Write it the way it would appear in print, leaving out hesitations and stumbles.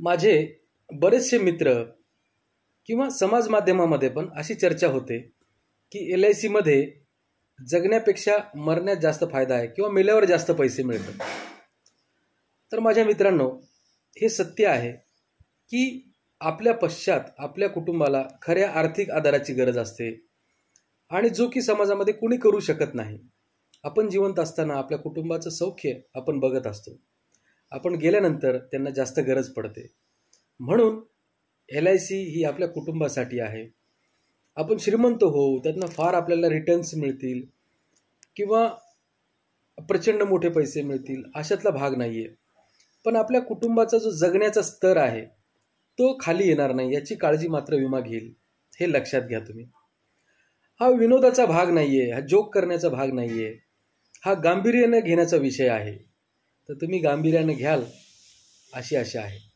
माझे बरेचसे मित्र किंवा समाज माध्यमामध्ये पण अशी चर्चा होते की LICमध्ये जगण्यापेक्षा मरण्यात जास्त फायदा आहे किंवा मेल्यावर जास्त पैसे मिळतात. तर माझ्या मित्रांनो, हे सत्य आहे की आपल्या पश्चात आपल्या कुटुंबाला खऱ्या आर्थिक आधाराची गरज असते आणि जो की समाजामध्ये कुणी करू शकत नाही. आपण जिवंत असताना आपल्या कुटुंबाचं सौख्य आपण बघत असतो, आपण गेल्यानंतर त्यांना जास्त गरज पडते. म्हणून LIC ही आपल्या कुटुंबासाठी आहे. आपण श्रीमंत होऊ, त्यातनं फार आपल्याला रिटर्न्स मिळतील किंवा प्रचंड मोठे पैसे मिळतील अशातला भाग नाही आहे. पण आपल्या कुटुंबाचा जो जगण्याचा स्तर आहे तो खाली येणार नाही याची काळजी मात्र विमा घेईल, हे लक्षात घ्या तुम्ही. हा विनोदाचा भाग नाही आहे, हा जोक करण्याचा भाग नाही आहे, हा गांभीर्याने घेण्याचा विषय आहे. तर तुम्ही गांभीर्याने घ्याल अशी आशा आहे.